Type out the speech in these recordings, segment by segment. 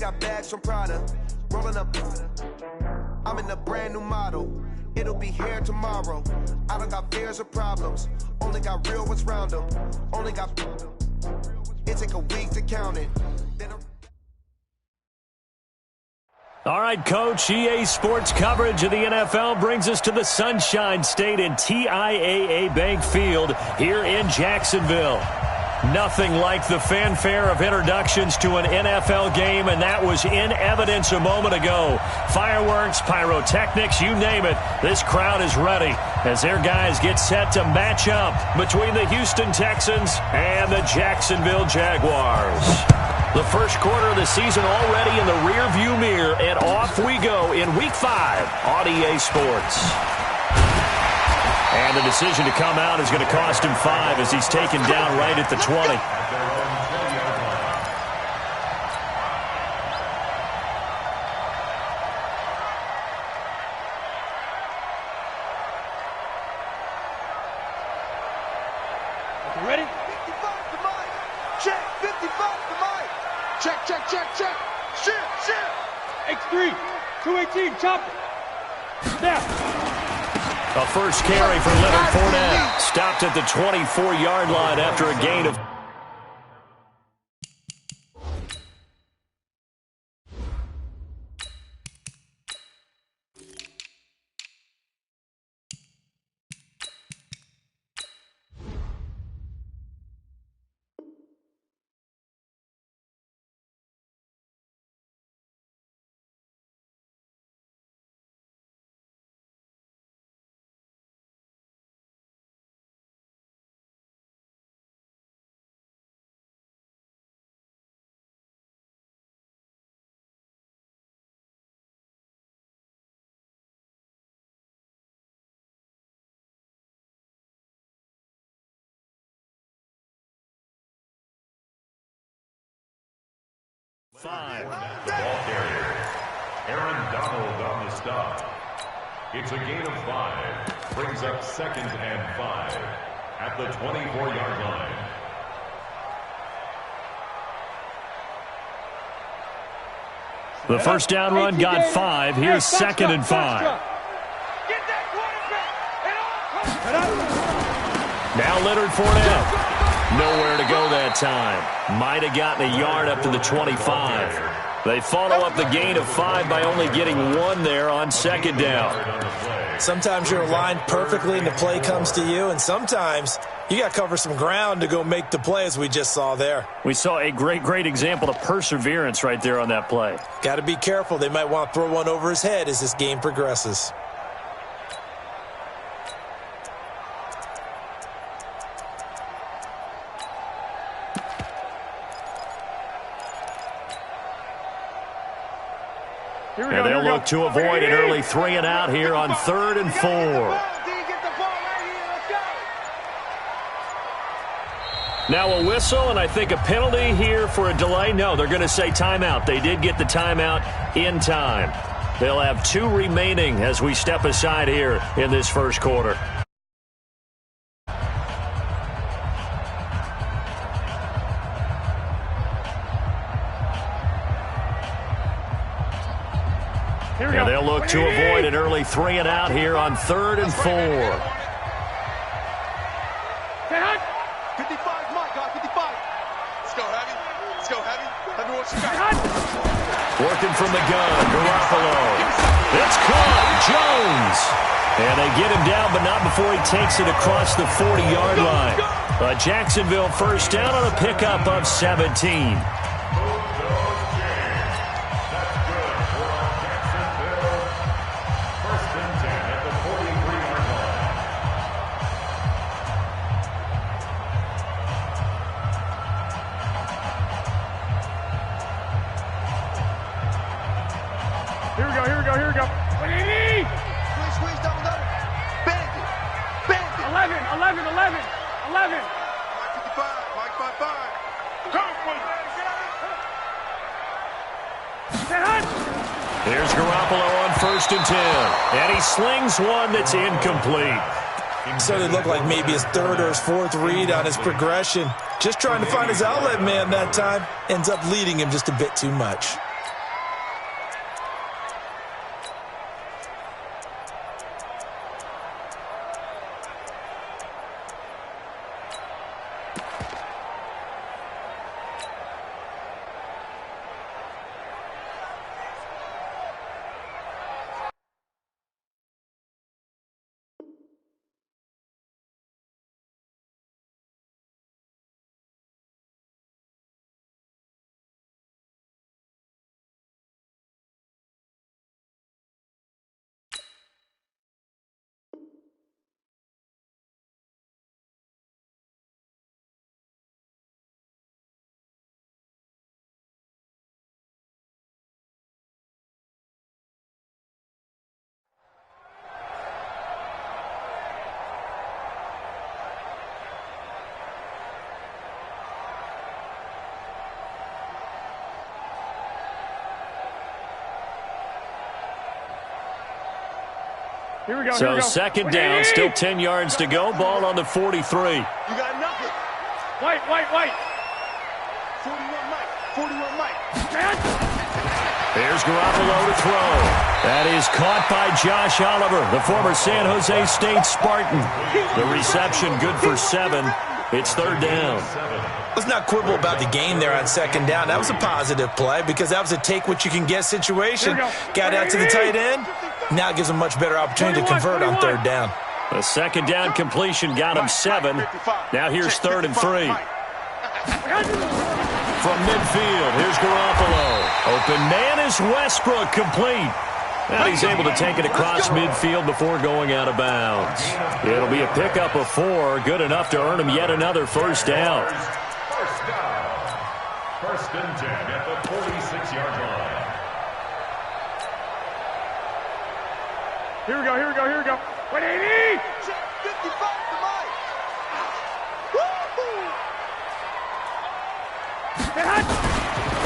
got bags from Prada, rolling up. I'm in a brand new model. It'll be here tomorrow. I don't got fears or problems. Only got real ones round them. Only got. It take a week to count it. All right, Coach, EA Sports coverage of the NFL brings us to the Sunshine State in TIAA Bank Field here in Jacksonville. Nothing like the fanfare of introductions to an NFL game, and that was in evidence a moment ago. Fireworks, pyrotechnics, you name it. This crowd is ready as their guys get set to match up between the Houston Texans and the Jacksonville Jaguars. The first quarter of the season already in the rearview mirror, and off we go in Week 5 on EA Sports. And the decision to come out is going to cost him 5 as he's taken down right at the 20. Ready? 55 to Mike. Check. 55 to Mike. Check. Shift. X3. 218. Chop it. Snap. A first carry for Leonard Fournette. Stopped at the 24-yard line after a gain of... The ball carrier, Aaron Donald on the stop. It's a gain of 5. Brings up 2nd and 5 at the 24-yard line. The first down run got 5. Here's 2nd and 5. Now Leonard Fournette. Nowhere to go that time. Might have gotten a yard up to the 25. They follow up the gain of 5 by only getting 1 there on 2nd down. Sometimes you're aligned perfectly and the play comes to you, and sometimes you got to cover some ground to go make the play, as we just saw there. We saw a great example of perseverance right there on that play. Got to be careful. They might want to throw one over his head as this game progresses. And they'll look to avoid an early 3 and out here on 3rd and 4. Now a whistle, and I think a penalty here for a delay. No, they're going to say timeout. They did get the timeout in time. They'll have 2 remaining as we step aside here in this first quarter. And they'll look to avoid an early 3 and out here on 3rd and 4. 55, Mike, 55. Let's go, heavy. Everyone should go. Working from the gun, Garoppolo. It's caught, Jones. And they get him down, but not before he takes it across the 40-yard line. A Jacksonville first down on a pickup of 17. Here we go. Squeeze, double. Bandit. 11. Mike 55, Mike 55. Here's Garoppolo on 1st and 10. And he slings one that's incomplete. So it looked like maybe his 3rd or his 4th read on his progression. Just trying to find his outlet man that time. Ends up leading him just a bit too much. Here we go. So second down, still 10 yards to go. Ball on the 43. You got nothing. White. 41 Mike. 41 Mike. Here's Garoppolo to throw. That is caught by Josh Oliver, the former San Jose State Spartan. The reception good for 7. It's third down. Let's not quibble about the game there on second down. That was a positive play because that was a take-what-you-can-get situation. Got out to the tight end. Now it gives him a much better opportunity to convert on third down. The second down completion got him 7. Now here's 3rd and 3. From midfield, here's Garoppolo. Open man is Westbrook, complete. And he's able to take it across midfield before going out of bounds. It'll be a pickup of 4, good enough to earn him yet another first down. First and 10 at the 46-yard line. Here we go. 180. 55 to Mike.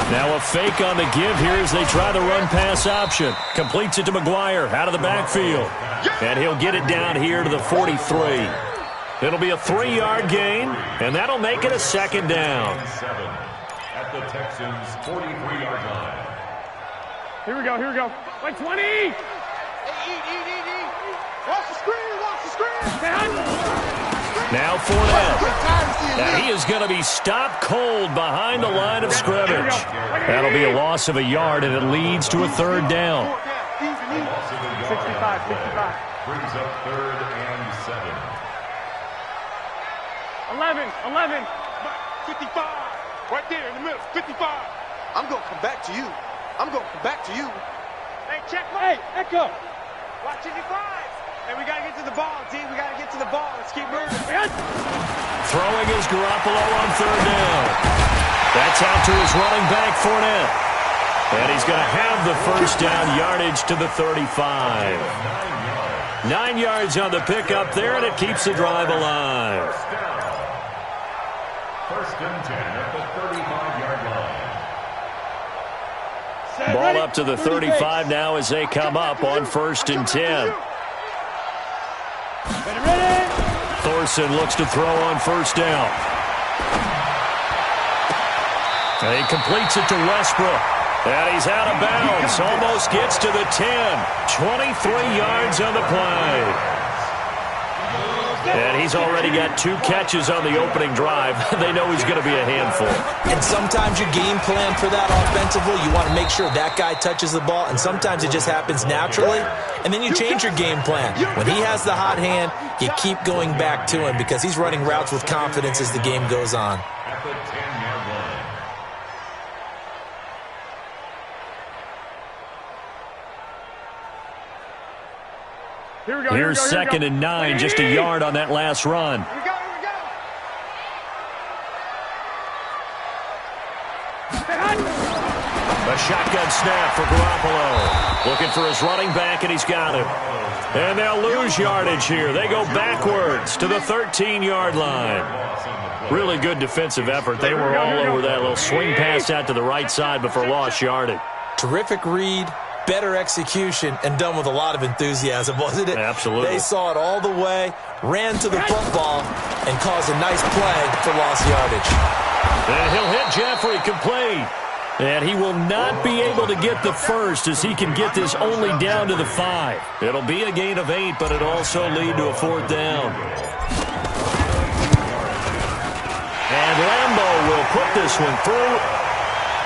Now a fake on the give here as they try the run-pass option. Completes it to McGuire out of the backfield. And he'll get it down here to the 43. It'll be a 3-yard gain, and that'll make it a second down. 7 at the Texans' 43-yard line. Here we go. 120. Hey, eat. Watch the screen. Now Fournette. Now he is going to be stopped cold behind the line of scrimmage. That'll be a loss of a yard, and it leads to a third down. 65. Brings up 3rd and 7. 11. 55. Right there in the middle. 55. I'm going to come back to you. Hey, check. Hey, Echo. Watch 55. Hey, we got to get to the ball, D. Let's keep moving. Throwing is Garoppolo on third down. That's out to his running back, Fournette. And he's going to have the first down, yardage to the 35. 9 yards on the pickup there, and it keeps the drive alive. First and 10 at the 35-yard line. Ball up to the 35 now as they come up on 1st and 10. Ready. Thorson looks to throw on first down. And he completes it to Westbrook. And he's out of bounds. Almost gets to the 10. 23 yards on the play. And he's already got 2 catches on the opening drive. They know he's going to be a handful. And sometimes your game plan for that offensively, you want to make sure that guy touches the ball, and sometimes it just happens naturally, and then you change your game plan. When he has the hot hand, you keep going back to him because he's running routes with confidence as the game goes on. At the 10-yard line. Here's 2nd and 9, just a yard on that last run. Here we go. A shotgun snap for Garoppolo. Looking for his running back, and he's got him. And they'll lose yardage here. They go backwards to the 13-yard line. Really good defensive effort. They were all over that little swing pass out to the right side before lost yardage. Terrific read, better execution, and done with a lot of enthusiasm, wasn't it? Absolutely. They saw it all the way, ran to the football, and caused a nice play for lost yardage. And he'll hit Jeffrey, complete. And he will not be able to get the first as he can get this only down to the 5. It'll be a gain of 8, but it'll also lead to a 4th down. And Lambeau will put this one through.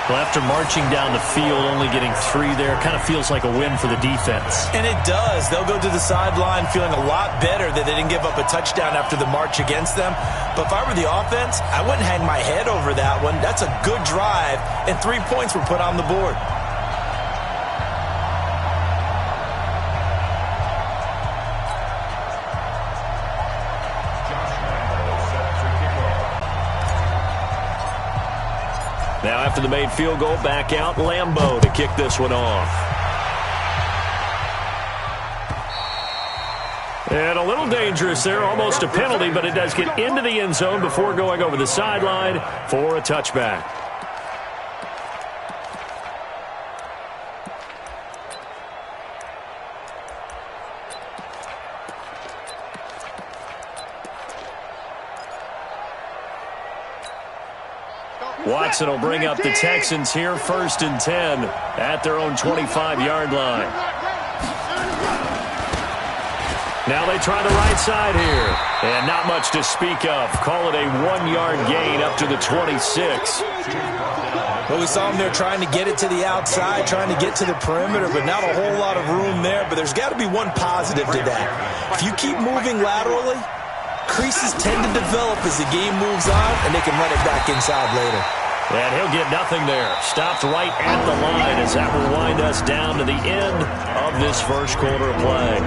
Well, after marching down the field, only getting 3 there, kind of feels like a win for the defense. And it does. They'll go to the sideline feeling a lot better that they didn't give up a touchdown after the march against them. But if I were the offense, I wouldn't hang my head over that one. That's a good drive, and 3 points were put on the board. Now after the made field goal, back out Lambeau to kick this one off. And a little dangerous there, almost a penalty, but it does get into the end zone before going over the sideline for a touchback. Watson will bring up the Texans here, 1st and 10 at their own 25-yard line. Now they try the right side here. And not much to speak of. Call it a 1-yard gain up to the 26. Well, we saw him there trying to get it to the outside, trying to get to the perimeter, but not a whole lot of room there. But there's got to be one positive to that. If you keep moving laterally, creases tend to develop as the game moves on, and they can run it back inside later. And he'll get nothing there. Stopped right at the line as that will wind us down to the end of this first quarter of play.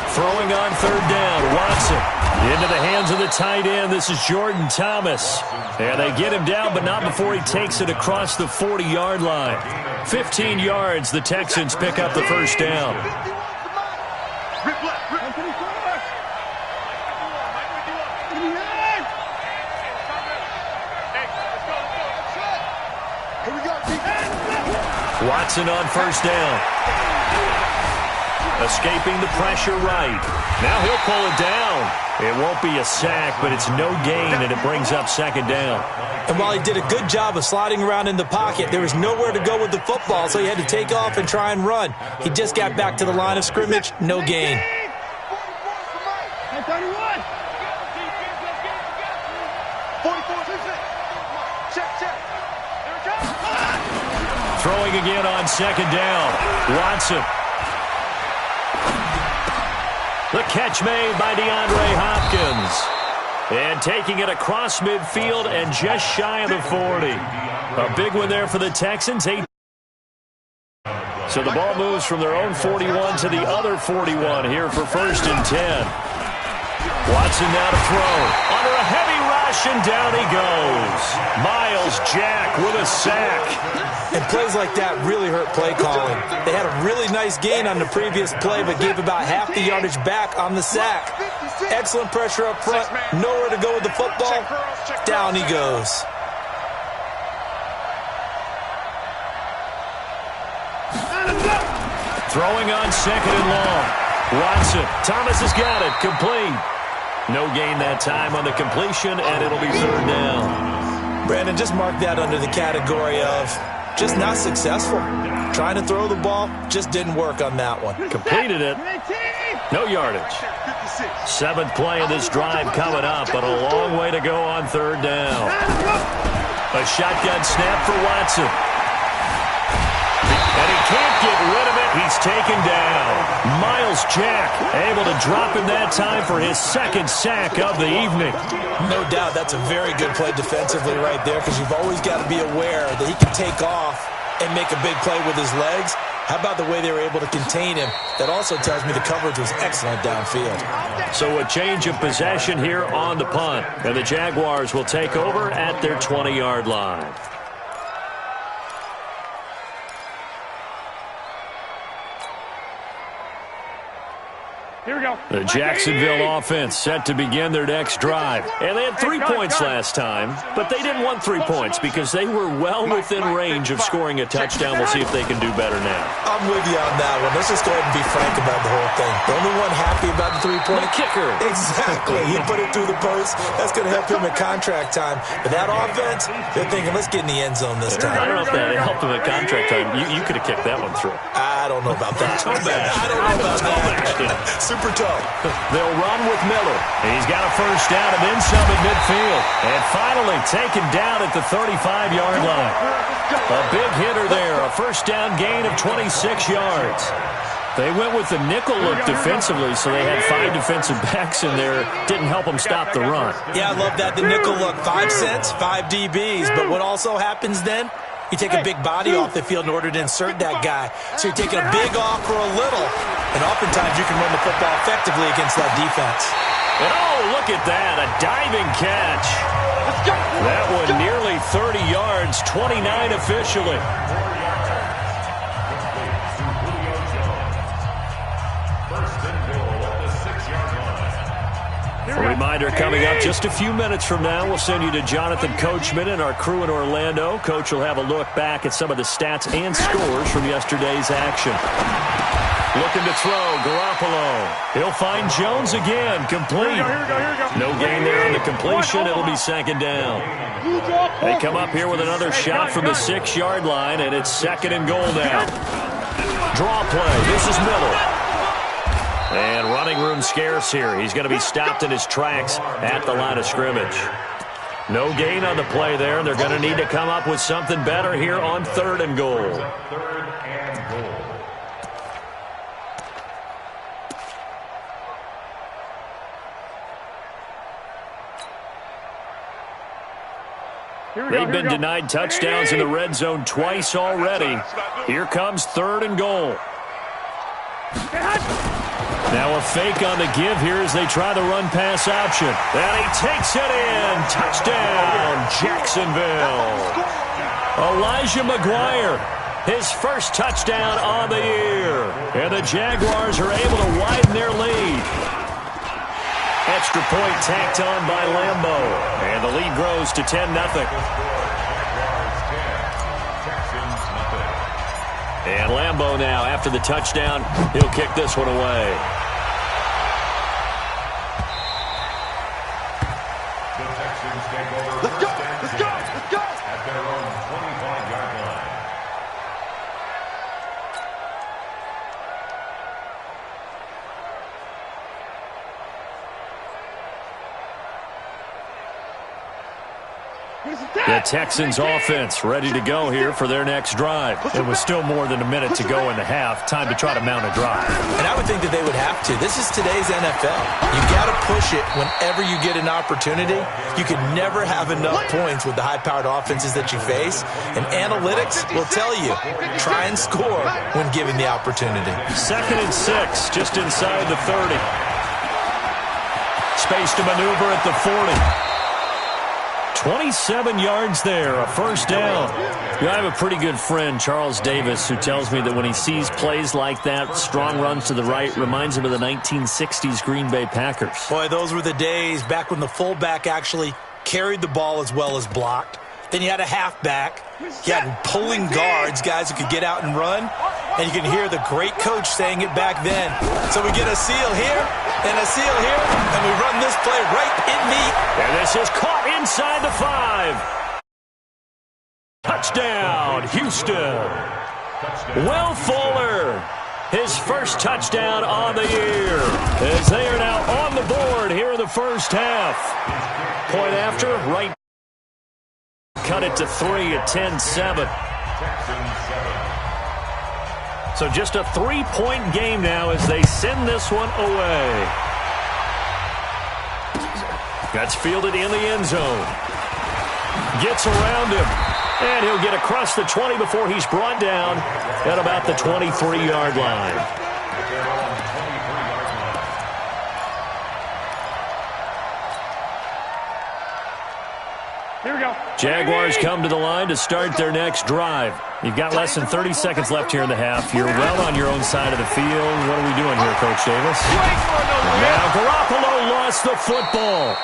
Throwing on 3rd down, Watson into the hands of the tight end. This is Jordan Thomas. And they get him down, but not before he takes it across the 40-yard line. 15 yards, the Texans pick up the first down. Watson on 1st down. Escaping the pressure right. Now he'll pull it down. It won't be a sack, but it's no gain, and it brings up 2nd down. And while he did a good job of sliding around in the pocket, there was nowhere to go with the football, so he had to take off and try and run. He just got back to the line of scrimmage. No gain. Throwing again on 2nd down. Watson. The catch made by DeAndre Hopkins. And taking it across midfield and just shy of the 40. A big one there for the Texans. So the ball moves from their own 41 to the other 41 here for 1st and 10. Watson now to throw. Under a heavy rush, and down he goes. Miles Jack with a sack. And plays like that really hurt play calling. They had a really nice gain on the previous play, but gave about half the yardage back on the sack. Excellent pressure up front. Nowhere to go with the football. Down he goes. Throwing on 2nd and long. Watson. Thomas has got it. Complete. No gain that time on the completion, and it'll be 3rd down. Brandon, just mark that under the category of just not successful. Trying to throw the ball, just didn't work on that one. Completed it. No yardage. 7th play of this drive coming up, but a long way to go on 3rd down. A shotgun snap for Watson. And he can't get rid of it. He's taken down. Miles Jack able to drop him that time for his 2nd sack of the evening. No doubt that's a very good play defensively right there, because you've always got to be aware that he can take off and make a big play with his legs. How about the way they were able to contain him? That also tells me the coverage was excellent downfield. So a change of possession here on the punt. And the Jaguars will take over at their 20-yard line. Here we go. The Jacksonville offense set to begin their next drive. And they had 3 points last time, but they didn't want 3 points because they were well within range of scoring a touchdown. We'll see if they can do better now. I'm with you on that one. Let's just go ahead and be frank about the whole thing. The only one happy about the 3-point kicker. Exactly. He put it through the post. That's going to help him at contract time. But that offense, they're thinking, let's get in the end zone this time. I don't know if that helped him at contract time. You could have kicked that one through. I don't know about that. I don't know about that. Super toe. They'll run with Miller. He's got a 1st down and then some at midfield. And finally taken down at the 35-yard line. A big hitter there. A 1st down gain of 26 yards. They went with the nickel look defensively, so they had 5 defensive backs in there. Didn't help them stop the run. Yeah, I love that, the nickel look. 5 cents, 5 DBs. But what also happens then? You take a big body off the field in order to insert that guy. So you're taking a big off for a little. And oftentimes you can run the football effectively against that defense. And oh, look at that. A diving catch. That one nearly 30 yards, 29 officially. A reminder coming up just a few minutes from now, we'll send you to Jonathan Coachman and our crew in Orlando. Coach will have a look back at some of the stats and scores from yesterday's action. Looking to throw, Garoppolo. He'll find Jones again, complete. Here we go. No gain there on the completion. It'll be second down. They come up here with another shot from the 6-yard line, and it's second and goal now. Draw play. This is Miller. And running room scarce here. He's going to be stopped in his tracks at the line of scrimmage. No gain on the play there. They're going to need to come up with something better here on third and goal. Third and goal. They've been denied touchdowns in the red zone twice already. Here comes third and goal. Now a fake on the give here as they try the run-pass option. And he takes it in. Touchdown, Jacksonville. Elijah McGuire, his first touchdown on the year. And the Jaguars are able to widen their lead. Extra point tacked on by Lambo. And the lead grows to 10-0. And Lambo now, after the touchdown, he'll kick this one away. The Texans take over Let's go! At their own 25-yard line. The Texans offense ready to go here for their next drive. It was still more than a minute to go in the half. Time to try to mount a drive. And I would think that they would have to. This is today's NFL. You got to push it whenever you get an opportunity. You can never have enough points with the high-powered offenses that you face. And analytics will tell you, try and score when given the opportunity. 2nd and 6, just inside the 30. Space to maneuver at the 40. 27 yards there, a first down. You know, I have a pretty good friend, Charles Davis, who tells me that when he sees plays like that, strong runs to the right, reminds him of the 1960s Green Bay Packers. Boy, those were the days back when the fullback actually carried the ball as well as blocked. Then you had a halfback. You had pulling guards, guys who could get out and run. And you can hear the great coach saying it back then. So we get a seal here and a seal here, and we run this play right in the... And this is caught inside the 5. Touchdown, Houston. Will Fuller, his first touchdown on the year, as they are now on the board here in the first half. Point after, right. Cut it to 3 at 10-7. So just a 3-point game now as they send this one away. That's fielded in the end zone. Gets around him. And he'll get across the 20 before he's brought down at about the 23-yard line. Here we go. Jaguars come to the line to start their next drive. You've got less than 30 seconds left here in the half. You're well on your own side of the field. What are we doing here, Coach Davis? Now Garoppolo lost the football.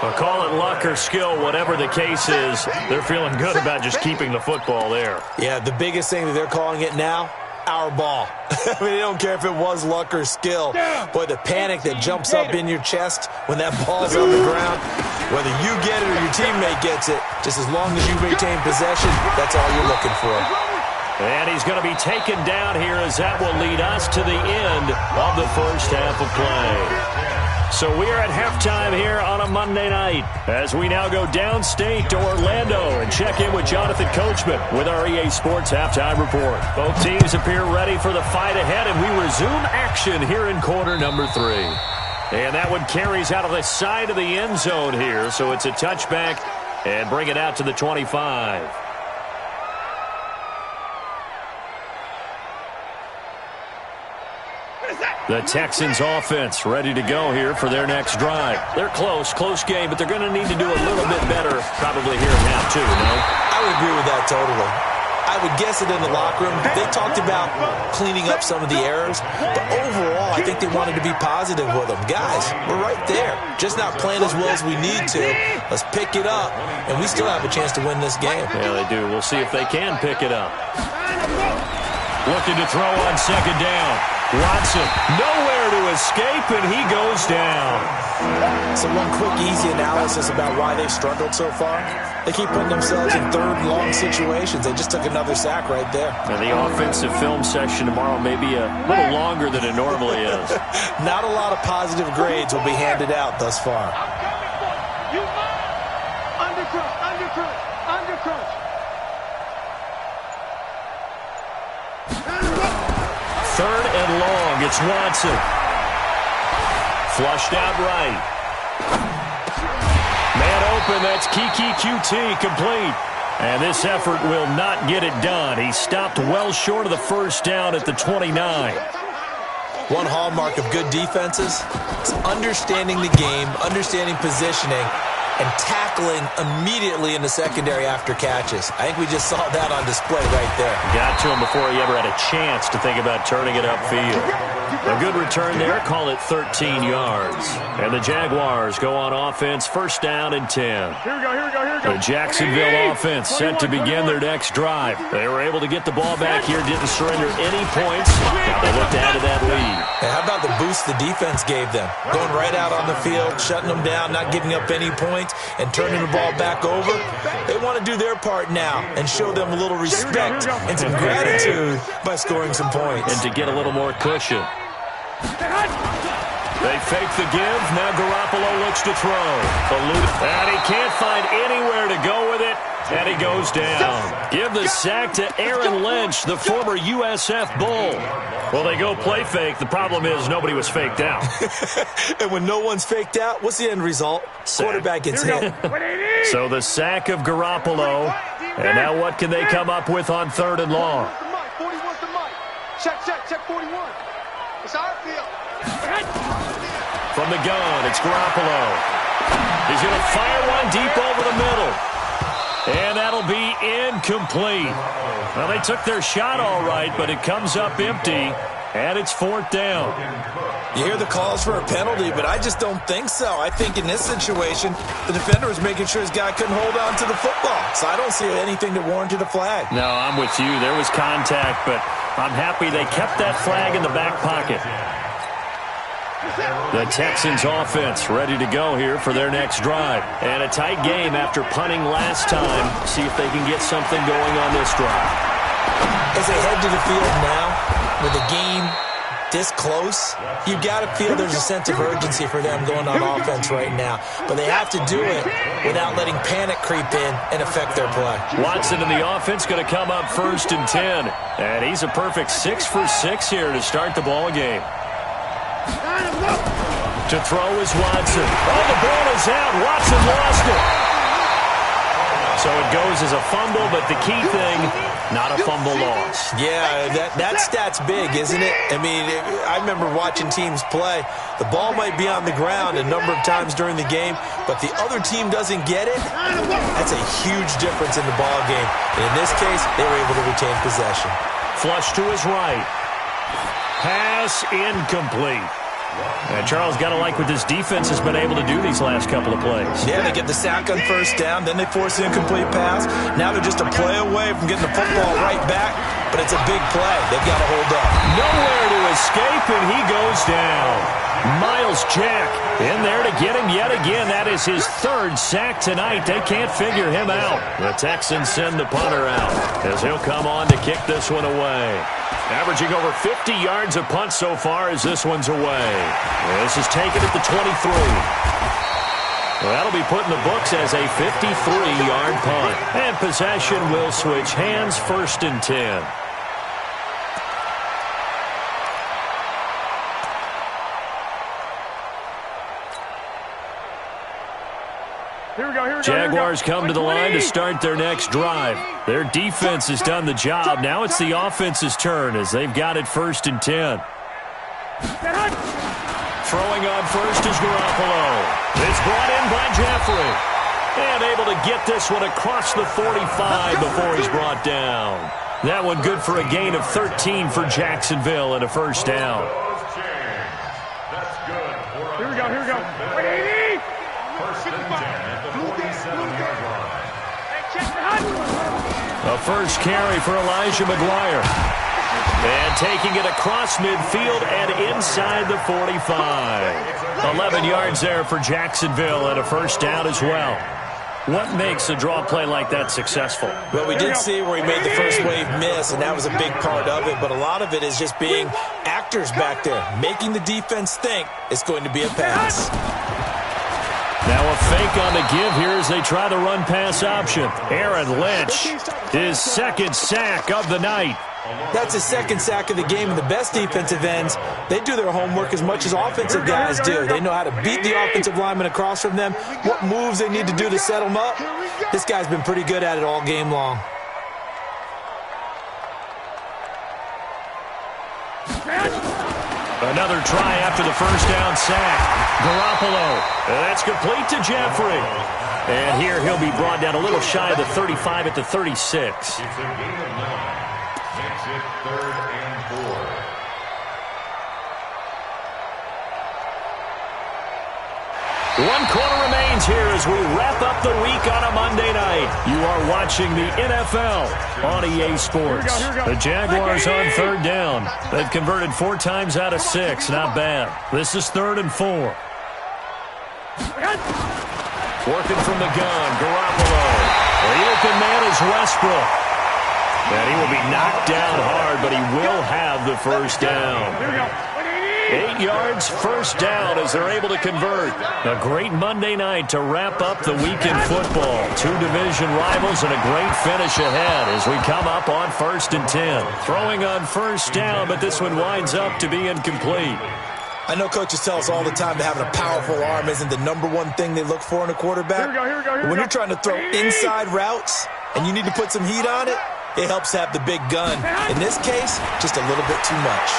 Well, call it luck or skill, whatever the case is. They're feeling good about just keeping the football there. Yeah, the biggest thing that they're calling it now, our ball. I mean, they don't care if it was luck or skill. Boy, the panic that jumps up in your chest when that ball's on the ground, whether you get it or your teammate gets it, just as long as you maintain possession, that's all you're looking for. And he's going to be taken down here as that will lead us to the end of the first half of play. So we are at halftime here on a Monday night as we now go downstate to Orlando and check in with Jonathan Coachman with our EA Sports Halftime Report. Both teams appear ready for the fight ahead, and we resume action here in quarter number 3. And that one carries out of the side of the end zone here, so it's a touchback and bring it out to the 25. The Texans offense ready to go here for their next drive. They're close game, but they're going to need to do a little bit better probably here in half 2, no? I would agree with that totally. I would guess it in the locker room. They talked about cleaning up some of the errors, but overall, I think they wanted to be positive with them. Guys, we're right there. Just not playing as well as we need to. Let's pick it up, and we still have a chance to win this game. Yeah, they do. We'll see if they can pick it up. Looking to throw on second down. Watson, nowhere to escape, and he goes down. So one quick, easy analysis about why they've struggled so far. They keep putting themselves in third and long situations. They just took another sack right there. And the offensive film session tomorrow may be a little longer than it normally is. Not a lot of positive grades will be handed out thus far. You undercrunch, undercrunch, undercrunch. Third and long. It's Watson. Flushed out right. Man open. That's Kiki QT complete. And this effort will not get it done. He stopped well short of the first down at the 29. One hallmark of good defenses is understanding the game, understanding positioning, and tackling immediately in the secondary after catches. I think we just saw that on display right there. Got to him before he ever had a chance to think about turning it upfield. A good return there. Call it 13 yards. And the Jaguars go on offense, first down and 10. Here we go, here we go, here we go. The Jacksonville offense set to begin their next drive. They were able to get the ball back here, didn't surrender any points. Now they look to add to that lead. And how about the boost the defense gave them? Going right out on the field, shutting them down, not giving up any points, and turning the ball back over. They want to do their part now and show them a little respect and some gratitude by scoring some points. And to get a little more cushion. They fake the give. Now Garoppolo looks to throw. And he can't find anywhere to go with it. And he goes down. Give the sack to Aaron Lynch, the former USF Bull. Well, they go play fake. The problem is nobody was faked out. And when no one's faked out, what's the end result? Sack. Quarterback gets hit. So the sack of Garoppolo. And now what can they come up with on third and long? 41's the mic. Check 41. It's our field. From the gun, it's Garoppolo. He's going to fire one deep over the middle. And that'll be incomplete. Well, they took their shot all right, but it comes up empty, and it's fourth down. You hear the calls for a penalty, but I just don't think so. I think in this situation, the defender was making sure his guy couldn't hold on to the football. So I don't see anything that warranted a flag. No, I'm with you. There was contact, but I'm happy they kept that flag in the back pocket. The Texans offense ready to go here for their next drive. And a tight game after punting last time. See if they can get something going on this drive. As they head to the field now, with the game this close, you've got to feel there's a sense of urgency for them going on offense right now. But they have to do it without letting panic creep in and affect their play. Watson in the offense going to come up first and 10. And he's a perfect 6 for 6 here to start the ball game. To throw is Watson. Oh, the ball is out. Watson lost it. So it goes as a fumble, but the key thing, not a fumble loss. Yeah, that stat's big, isn't it? I mean, I remember watching teams play. The ball might be on the ground a number of times during the game, but the other team doesn't get it. That's a huge difference in the ball game. And in this case, they were able to retain possession. Flush to his right. Pass incomplete. And Charles got to like what this defense has been able to do these last couple of plays. Yeah, they get the sack on first down, then they force the incomplete pass. Now they're just a play away from getting the football right back, but it's a big play. They've got to hold up. Nowhere to escape, and he goes down. Miles Jack in there to get him yet again. That is his third sack tonight. They can't figure him out. The Texans send the punter out as he'll come on to kick this one away. Averaging over 50 yards a punt so far as this one's away. This is taken at the 23. Well, that'll be put in the books as a 53-yard punt. And possession will switch hands, first and 10. Jaguars come to the line to start their next drive. Their defense has done the job. Now it's the offense's turn as they've got it first and 10. Throwing on first is Garoppolo. It's brought in by Jeffrey. And able to get this one across the 45 before he's brought down. That one good for a gain of 13 for Jacksonville and a first down. Here we go. 180. First and 10 at the 47-yard line. A first carry for Elijah McGuire. And taking it across midfield and inside the 45. 11 yards there for Jacksonville and a first down as well. What makes a draw play like that successful? Well, we did see where he made the first wave miss, and that was a big part of it. But a lot of it is just being actors back there, making the defense think it's going to be a pass. Now a fake on the give here as they try the run-pass option. Aaron Lynch, his second sack of the night. That's his second sack of the game, and the best defensive ends, they do their homework as much as offensive guys do. They know how to beat the offensive lineman across from them, what moves they need to do to set them up. This guy's been pretty good at it all game long. Another try after the first down sack. Garoppolo. That's complete to Jeffrey. And here he'll be brought down a little shy of the 35 at the 36. It's a gain of 9. Makes it 3rd and 4. One quarter remains here as we wrap up the week on a Monday night. You are watching the NFL on EA Sports. The Jaguars on 3rd down. They've converted 4 times out of 6. Not bad. This is 3rd and 4. Working from the gun, Garoppolo. The open man is Westbrook. And he will be knocked down hard, but he will have the first down. 8 yards, first down as they're able to convert. A great Monday night to wrap up the week in football. 2 division rivals and a great finish ahead as we come up on 1st and 10. Throwing on first down, but this one winds up to be incomplete. I know coaches tell us all the time that having a powerful arm isn't the #1 thing they look for in a quarterback. When you're trying to throw inside routes and you need to put some heat on it, it helps to have the big gun. In this case, just a little bit too much.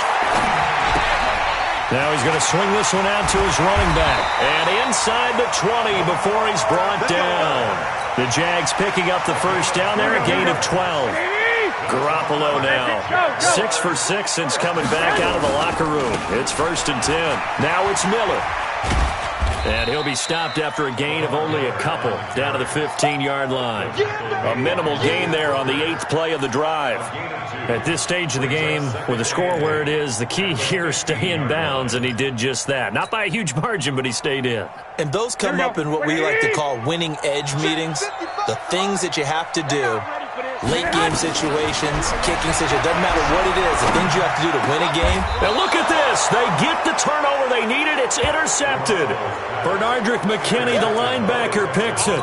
Now he's going to swing this one out to his running back. And inside the 20 before he's brought down. The Jags picking up the first down there, a gain of 12. Garoppolo now. 6 for 6 since coming back out of the locker room. It's 1st and 10. Now it's Miller. And he'll be stopped after a gain of only a couple down to the 15-yard line. A minimal gain there on the 8th play of the drive. At this stage of the game, with the score where it is, the key here is stay in bounds, and he did just that. Not by a huge margin, but he stayed in. And those come up in what we like to call winning edge meetings. The things that you have to do. Late game situations, kicking situations, doesn't matter what it is, the things you have to do to win a game. Now look at this. They get the turnover they needed. It's intercepted. Bernardrick McKinney, the linebacker, picks it.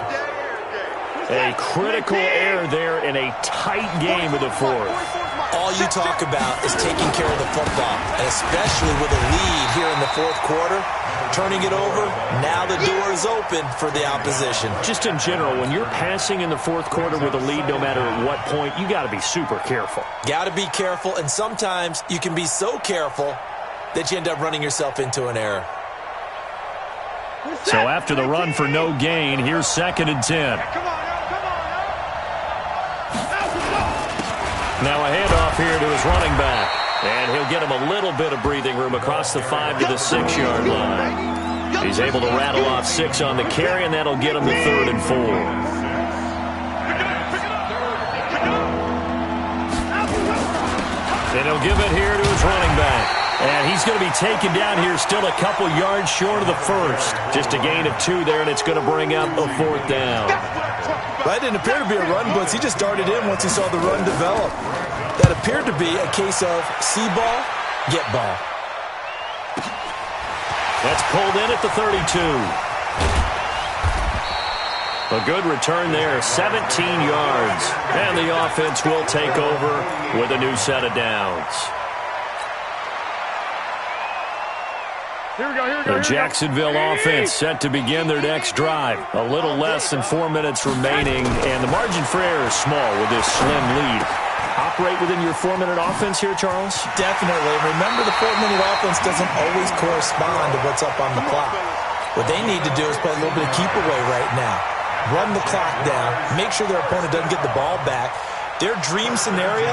A critical error there in a tight game of the 4th. All you talk about is taking care of the football, and especially with a lead here in the 4th quarter. Turning it over, now the door is open for the opposition. Just in general, when you're passing in the 4th quarter with a lead, no matter at what point, you got to be super careful. Got to be careful, and sometimes you can be so careful that you end up running yourself into an error. So after the run for no gain, here's 2nd and 10. Now a handoff here to his running back. And he'll get him a little bit of breathing room across the 5 to the 6-yard line. He's able to rattle off 6 on the carry, and that'll get him to 3rd and 4. And he'll give it here to his running back. And he's going to be taken down here still a couple yards short of the 1st. Just a gain of 2 there, and it's going to bring up a 4th down. That didn't appear to be a run blitz. He just darted in once he saw the run develop. That appeared to be a case of see ball, get ball. That's pulled in at the 32. A good return there, 17 yards. And the offense will take over with a new set of downs. The Jacksonville offense set to begin their next drive. A little less than 4 minutes remaining, and the margin for error is small with this slim lead. Operate within your 4-minute offense here, Charles? Definitely. Remember, the 4-minute offense doesn't always correspond to what's up on the clock. What they need to do is play a little bit of keep away right now. run the clock down, make sure their opponent doesn't get the ball back. Their dream scenario,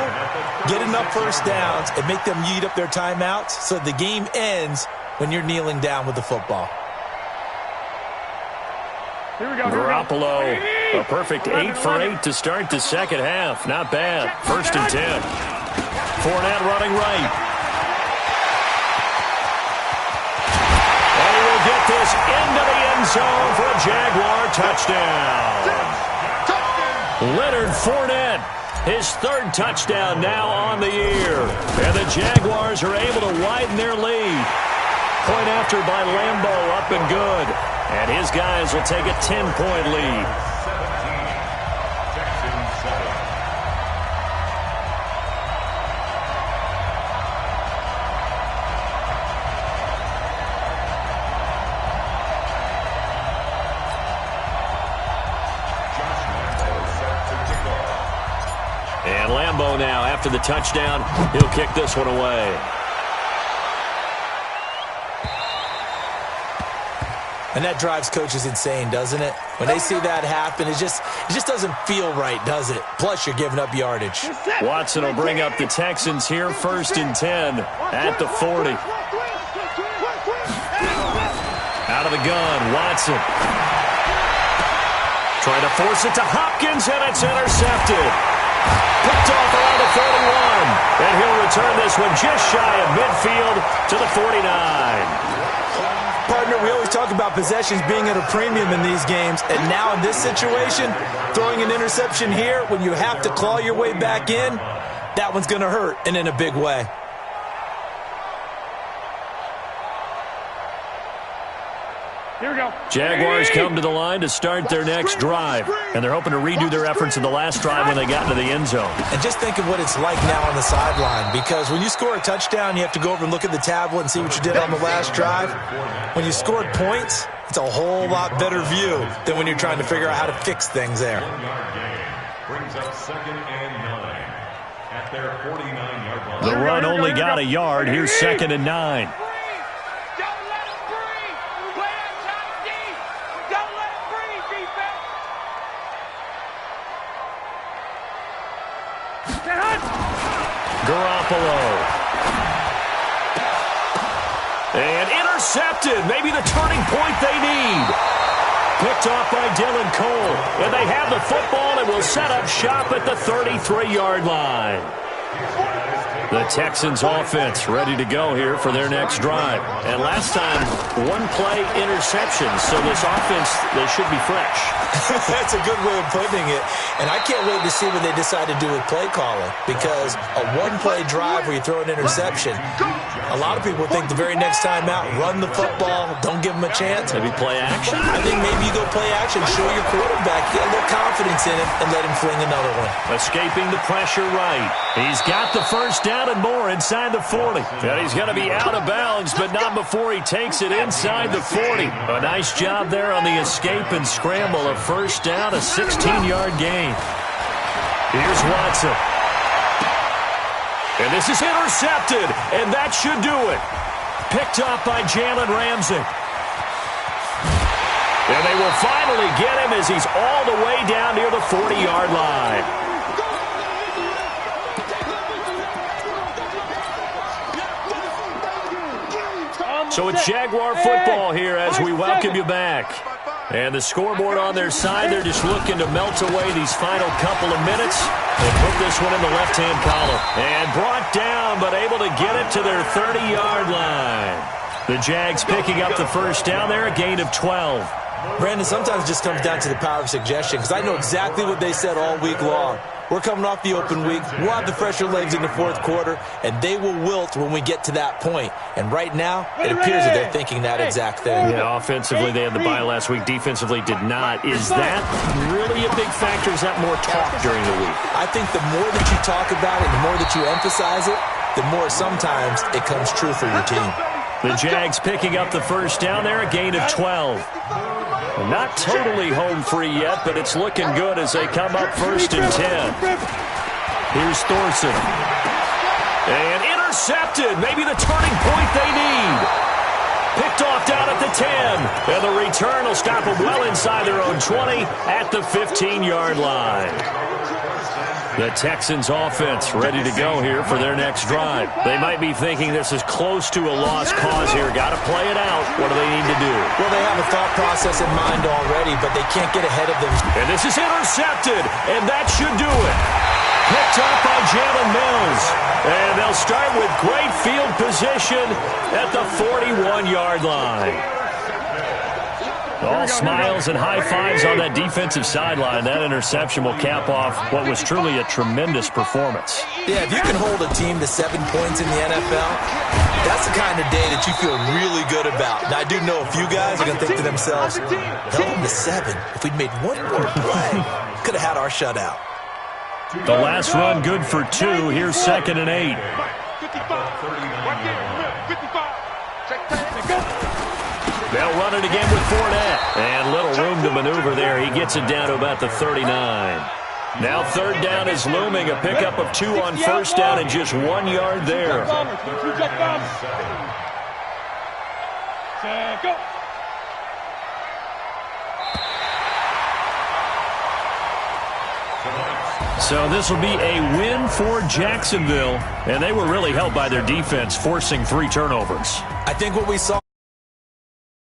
get enough first downs and make them eat up their timeouts so the game ends when you're kneeling down with the football. Here we go. Garoppolo, a perfect 8 for 8 to start the second half. Not bad. 1st and 10. Fournette running right. And he will get this into the end zone for a Jaguar touchdown. Leonard Fournette, his 3rd touchdown now on the year. And the Jaguars are able to widen their lead. Point after by Lambeau, up and good. And his guys will take a 10-point lead. 17, Texans 7. And Lambeau now, after the touchdown, he'll kick this one away. And that drives coaches insane, doesn't it? When they see that happen, it just doesn't feel right, does it? Plus, you're giving up yardage. Watson will bring up the Texans here, 1st and 10 at the 40. Out of the gun, Watson. Trying to force it to Hopkins, and it's intercepted. Picked off around the 41. And he'll return this one just shy of midfield to the 49. Partner, we always talk about possessions being at a premium in these games, and now in this situation, throwing an interception here when you have to claw your way back in, that one's going to hurt, and in a big way. Here we go. Jaguars come to the line to start their next drive, and they're hoping to redo their efforts in the last drive when they got into the end zone. And just think of what it's like now on the sideline, because when you score a touchdown, you have to go over and look at the tablet and see what you did on the last drive. When you scored points, it's a whole lot better view than when you're trying to figure out how to fix things there. 1-yard gain brings up 2nd and 9 at their 49-yard line. The run only got a yard. Here's 2nd and 9. Garoppolo. And intercepted. Maybe the turning point they need. Picked off by Dylan Cole. And they have the football and will set up shop at the 33-yard line. The Texans offense ready to go here for their next drive. And last time, 1-play interception. So this offense, they should be fresh. That's a good way of putting it. And I can't wait to see what they decide to do with play calling, because a 1-play drive where you throw an interception, a lot of people think the very next time out, run the football, don't give them a chance. Maybe play action? I think maybe you go play action, show your quarterback, get a little confidence in him, and let him fling another one. Escaping the pressure right. He's got the first down and more inside the 40. And he's going to be out of bounds, but not before he takes it inside the 40. A nice job there on the escape and scramble. A first down, a 16-yard gain. Here's Watson. And this is intercepted, and that should do it. Picked up by Jalen Ramsey. And they will finally get him as he's all the way down near the 40-yard line. So it's Jaguar football here as we welcome you back. And the scoreboard on their side, they're just looking to melt away these final couple of minutes and put this one in the left-hand column. And brought down, but able to get it to their 30-yard line. The Jags picking up the first down there, a gain of 12. Brandon, sometimes it just comes down to the power of suggestion, because I know exactly what they said all week long. We're coming off the open week. We'll have the fresher legs in the fourth quarter, and they will wilt when we get to that point. And right now, it appears that they're thinking that exact thing. Yeah, offensively, they had the bye last week. Defensively, did not. Is that really a big factor? Is that more talk during the week? I think the more that you talk about it, the more that you emphasize it, the more sometimes it comes true for your team. The Jags picking up the first down there, a gain of 12. Not totally home free yet, but it's looking good as they come up 1st and 10. Here's Thorson. And intercepted. Maybe the turning point they need. Picked off down at the 10. And the return will stop them well inside their own 20 at the 15-yard line. The Texans offense ready to go here for their next drive. They might be thinking this is close to a lost cause here. Got to play it out. What do they need to do? Well, they have a thought process in mind already, but they can't get ahead of them. And this is intercepted, and that should do it. Picked up by Jalen Mills. And they'll start with great field position at the 41-yard line. All smiles and high fives on that defensive sideline. That interception will cap off what was truly a tremendous performance. Yeah, if you can hold a team to 7 points in the NFL, that's the kind of day that you feel really good about. Now, I do know a few guys are going to think to themselves, held them to 7. If we'd made one more play, could have had our shutout. The last run good for 2. Here's 2nd and 8. 55. Right there, 55. Check that. They'll run it again with Fournette. And little room to maneuver there. He gets it down to about the 39. Now 3rd down is looming. A pickup of 2 on 1st down and just 1 yard there. Go. So this will be a win for Jacksonville. And they were really helped by their defense, forcing 3 turnovers. I think what we saw